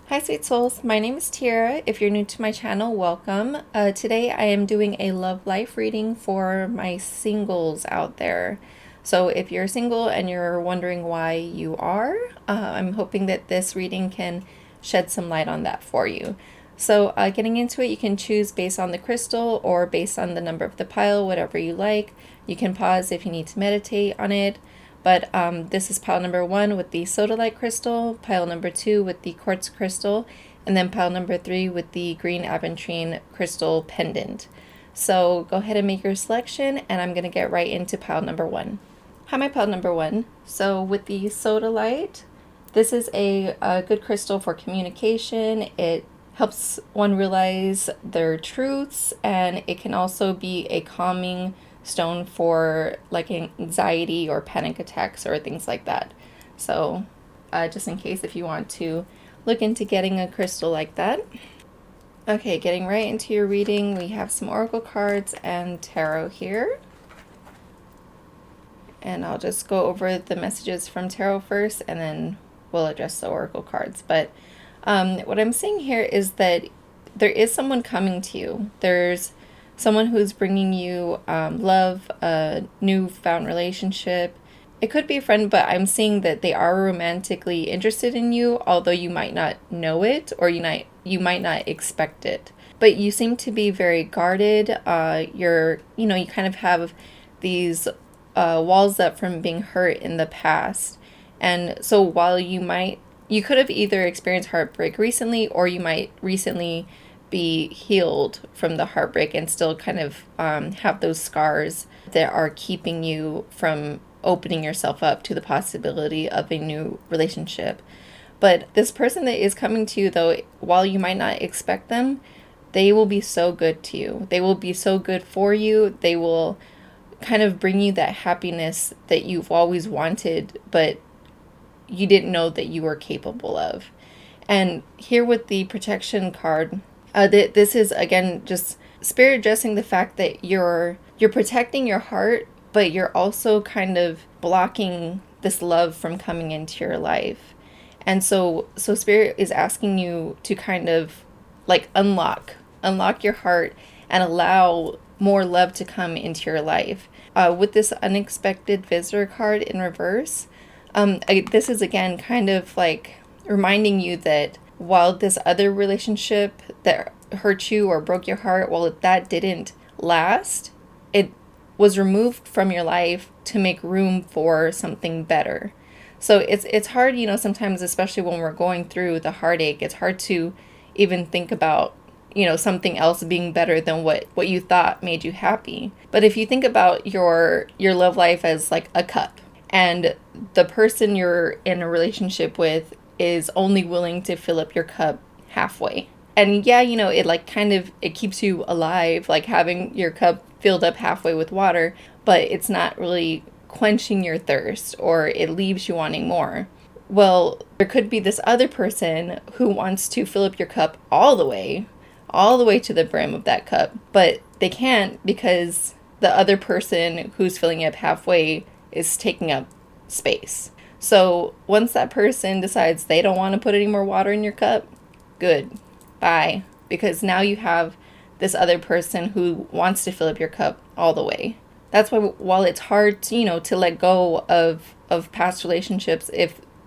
Hi sweet souls, my name is Tierra. If you're new to my channel, welcome. Today I am doing a love life reading for my singles out there. So if you're single and you're wondering why you are, I'm hoping that this reading can shed some light on that for you. So getting into it, you can choose based on the crystal or based on the number of the pile, whatever you like. You can pause if you need to meditate on it. But this is pile number 1 with the sodalite crystal, pile number 2 with the quartz crystal, and then pile number 3 with the green aventurine crystal pendant. So go ahead and make your selection, and I'm going to get right into pile number 1. Hi, my pile number 1. So with the sodalite, this is a good crystal for communication. It helps one realize their truths, and it can also be a calming stone for like anxiety or panic attacks or things like that. So just in case if you want to look into getting a crystal like that. Okay, getting right into your reading, we have some oracle cards and tarot here. And I'll just go over the messages from tarot first, and then we'll address the oracle cards. But what I'm seeing here is that there is someone coming to you. There's someone who's bringing you love, a newfound relationship. It could be a friend, but I'm seeing that they are romantically interested in you, although you might not know it or you might not expect it. But you seem to be very guarded. You kind of have these walls up from being hurt in the past. And so while you could have either experienced heartbreak recently, or you might recently be healed from the heartbreak and still kind of have those scars that are keeping you from opening yourself up to the possibility of a new relationship. But this person that is coming to you, though, while you might not expect them, they will be so good to you. They will be so good for you. They will kind of bring you that happiness that you've always wanted, but you didn't know that you were capable of. And here with the protection card, this is again just spirit addressing the fact that you're protecting your heart, but you're also kind of blocking this love from coming into your life. And so spirit is asking you to kind of like unlock your heart and allow more love to come into your life. With this unexpected visitor card in reverse, this is again kind of like reminding you that while this other relationship that hurt you or broke your heart, while that didn't last, it was removed from your life to make room for something better. So it's hard, sometimes, especially when we're going through the heartache, it's hard to even think about, something else being better than what you thought made you happy. But if you think about your love life as like a cup, and the person you're in a relationship with is only willing to fill up your cup halfway. And yeah, it like kind of, it keeps you alive, like having your cup filled up halfway with water, but it's not really quenching your thirst, or it leaves you wanting more. Well, there could be this other person who wants to fill up your cup all the way to the brim of that cup, but they can't because the other person who's filling it up halfway is taking up space. So once that person decides they don't want to put any more water in your cup, good, bye. Because now you have this other person who wants to fill up your cup all the way. That's why while it's hard to let go of past relationships,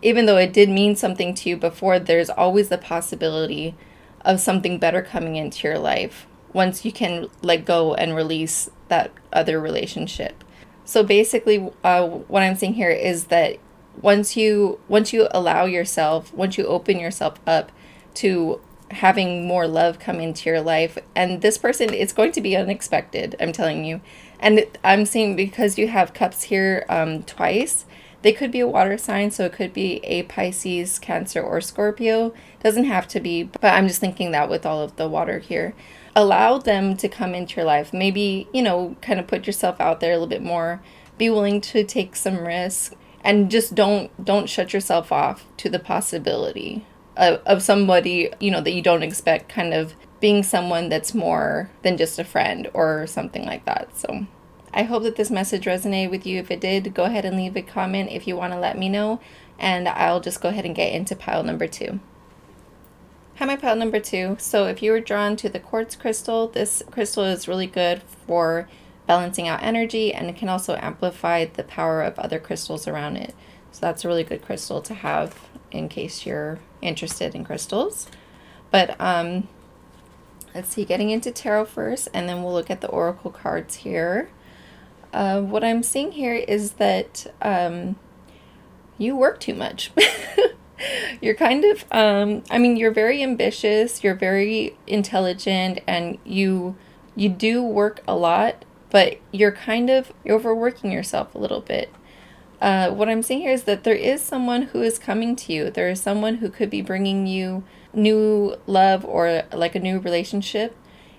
even though it did mean something to you before, there's always the possibility of something better coming into your life once you can let go and release that other relationship. So basically, what I'm saying here is that once you allow yourself, once you open yourself up to having more love come into your life, and this person, it's going to be unexpected, I'm telling you. And I'm saying because you have cups here twice, they could be a water sign, so it could be a Pisces, Cancer, or Scorpio. Doesn't have to be, but I'm just thinking that with all of the water here. Allow them to come into your life. Maybe, kind of put yourself out there a little bit more. Be willing to take some risks, and just don't shut yourself off to the possibility of somebody, that you don't expect kind of being someone that's more than just a friend or something like that. So I hope that this message resonated with you. If it did, go ahead and leave a comment if you want to let me know, and I'll just go ahead and get into pile number 2. Hi, my pile number 2. So if you were drawn to the quartz crystal, this crystal is really good for balancing out energy, and it can also amplify the power of other crystals around it. So that's a really good crystal to have in case you're interested in crystals. But let's see, getting into tarot first, and then we'll look at the oracle cards here. What I'm seeing here is that you work too much. You're kind of, you're very ambitious, you're very intelligent, and you do work a lot, but you're overworking yourself a little bit. What I'm seeing here is that there is someone who is coming to you. There is someone who could be bringing you new love or like a new relationship,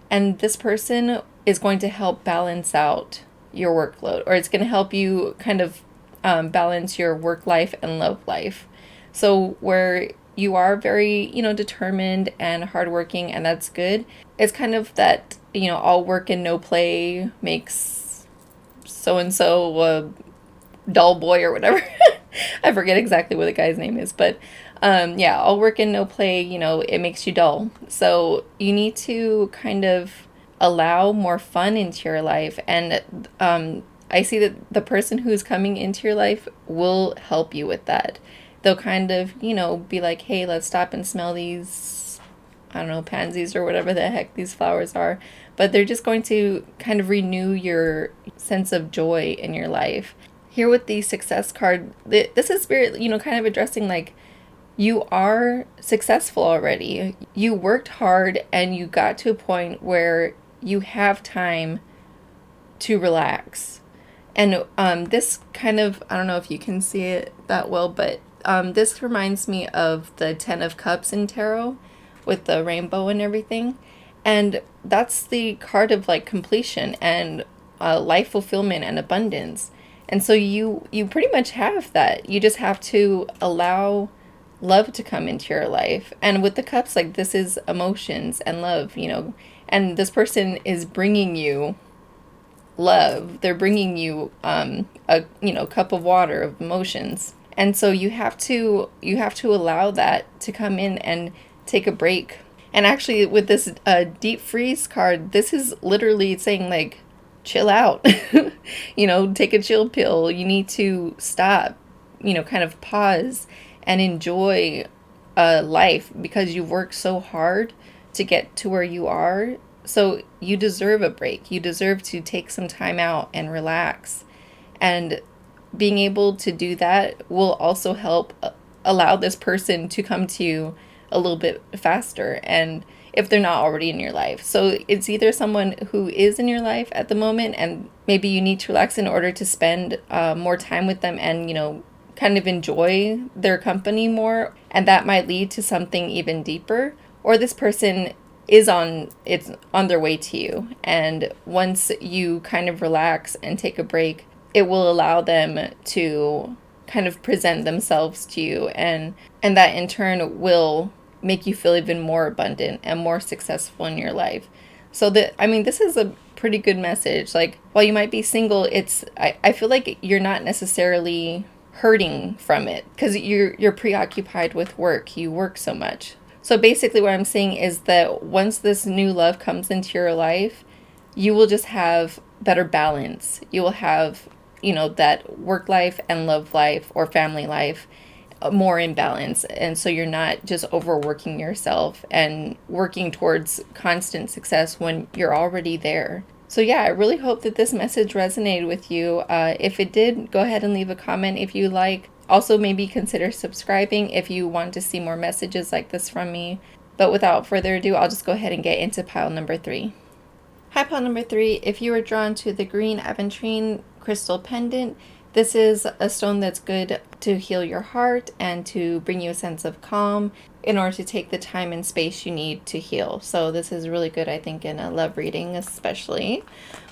and this person is going to help balance out your workload, or it's going to help you kind of balance your work life and love life. So where you are very, determined and hardworking, and that's good. It's kind of that, all work and no play makes so-and-so a dull boy or whatever. I forget exactly what the guy's name is, but all work and no play, it makes you dull. So you need to kind of allow more fun into your life. And I see that the person who's coming into your life will help you with that. They'll kind of, be like, hey, let's stop and smell these, I don't know, pansies or whatever the heck these flowers are. But they're just going to kind of renew your sense of joy in your life. Here with the success card, this is spirit, kind of addressing like, you are successful already. You worked hard and you got to a point where you have time to relax. And this kind of, I don't know if you can see it that well, but this reminds me of the 10 of Cups in tarot with the rainbow and everything. And that's the card of like completion and life fulfillment and abundance. And so you pretty much have that. You just have to allow love to come into your life. And with the cups, like this is emotions and love, and this person is bringing you love. They're bringing you a cup of water of emotions. And so you have to allow that to come in and take a break. And actually with this deep freeze card, this is literally saying like, chill out, take a chill pill. You need to stop, kind of pause and enjoy life because you've worked so hard to get to where you are. So you deserve a break. You deserve to take some time out and relax. And being able to do that will also help allow this person to come to you a little bit faster, and if they're not already in your life. So it's either someone who is in your life at the moment and maybe you need to relax in order to spend more time with them and, kind of enjoy their company more, and that might lead to something even deeper. Or this person it's on their way to you, and once you kind of relax and take a break, it will allow them to kind of present themselves to you, and that in turn will make you feel even more abundant and more successful in your life. So this is a pretty good message. Like, while you might be single, I feel like you're not necessarily hurting from it because you're preoccupied with work. You work so much. So basically what I'm saying is that once this new love comes into your life, you will just have better balance. You will have, that work life and love life or family life more in balance. And so you're not just overworking yourself and working towards constant success when you're already there. So yeah, I really hope that this message resonated with you. If it did, go ahead and leave a comment if you like. Also, maybe consider subscribing if you want to see more messages like this from me. But without further ado, I'll just go ahead and get into pile number 3. Hi, pile number 3. If you were drawn to the green aventurine crystal pendant, this is a stone that's good to heal your heart and to bring you a sense of calm in order to take the time and space you need to heal. So this is really good, I think, in a love reading especially.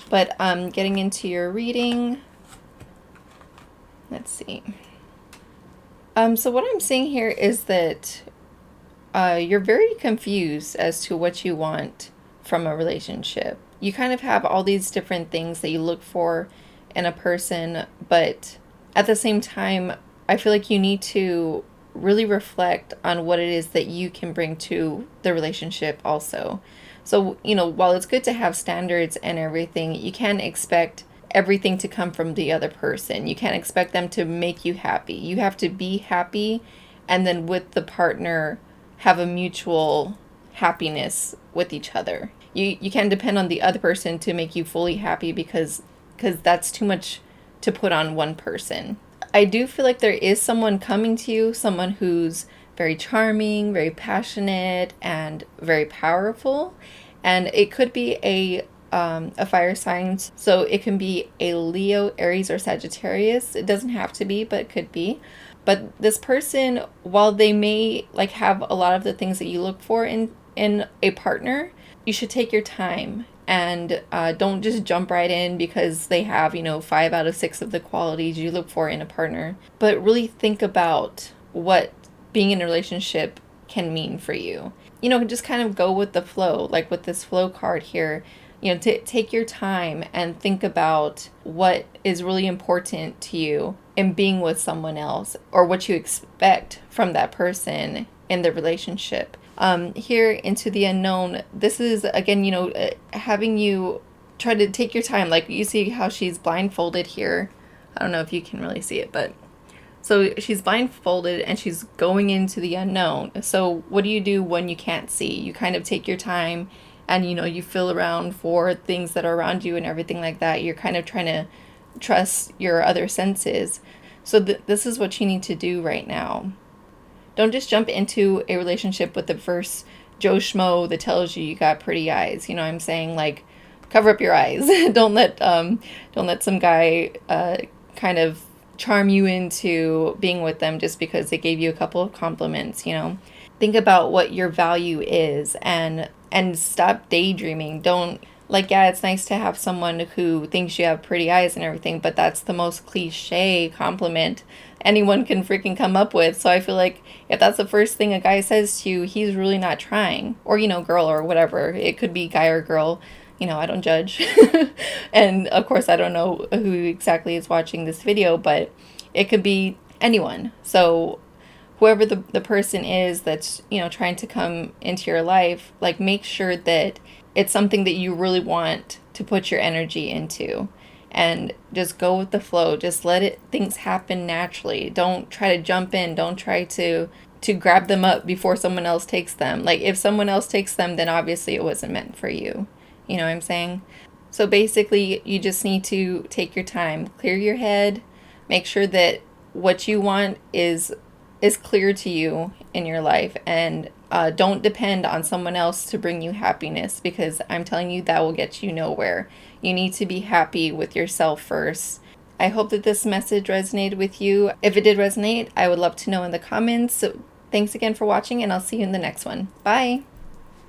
But getting into your reading, let's see. So what I'm seeing here is that you're very confused as to what you want from a relationship. You kind of have all these different things that you look for in a person, but at the same time, I feel like you need to really reflect on what it is that you can bring to the relationship also. So, while it's good to have standards and everything, you can't expect everything to come from the other person. You can't expect them to make you happy. You have to be happy, and then with the partner, have a mutual happiness with each other. You can't depend on the other person to make you fully happy because that's too much to put on one person. I do feel like there is someone coming to you, someone who's very charming, very passionate, and very powerful. And it could be a fire sign. So it can be a Leo, Aries, or Sagittarius. It doesn't have to be, but it could be. But this person, while they may like have a lot of the things that you look for in a partner, you should take your time and don't just jump right in because they have, 5 out of 6 of the qualities you look for in a partner. But really think about what being in a relationship can mean for you. Just kind of go with the flow, like with this flow card here. Take your time and think about what is really important to you in being with someone else, or what you expect from that person in the relationship. Here, Into the Unknown, this is, again, having you try to take your time. Like, you see how she's blindfolded here. I don't know if you can really see it, but so she's blindfolded and she's going into the unknown. So what do you do when you can't see? You kind of take your time and, you feel around for things that are around you and everything like that. You're kind of trying to trust your other senses. So this is what you need to do right now. Don't just jump into a relationship with the first Joe Schmo that tells you got pretty eyes. You know what I'm saying? Like, cover up your eyes. don't let some guy kind of charm you into being with them just because they gave you a couple of compliments. Think about what your value is and stop daydreaming. Don't, like, yeah, it's nice to have someone who thinks you have pretty eyes and everything, but that's the most cliche compliment anyone can freaking come up with. So I feel like if that's the first thing a guy says to you, he's really not trying. Or, girl or whatever. It could be guy or girl. I don't judge. And of course, I don't know who exactly is watching this video, but it could be anyone. So whoever the person is that's, trying to come into your life, like, make sure that it's something that you really want to put your energy into. And just go with the flow. Just let things happen naturally. Don't try to jump in. Don't try to grab them up before someone else takes them. Like, if someone else takes them, then obviously it wasn't meant for you. You know what I'm saying? So basically, you just need to take your time, clear your head, make sure that what you want is clear to you in your life, and don't depend on someone else to bring you happiness, because I'm telling you that will get you nowhere. You need to be happy with yourself first. I hope that this message resonated with you. If it did resonate, I would love to know in the comments. So thanks again for watching, and I'll see you in the next one. Bye!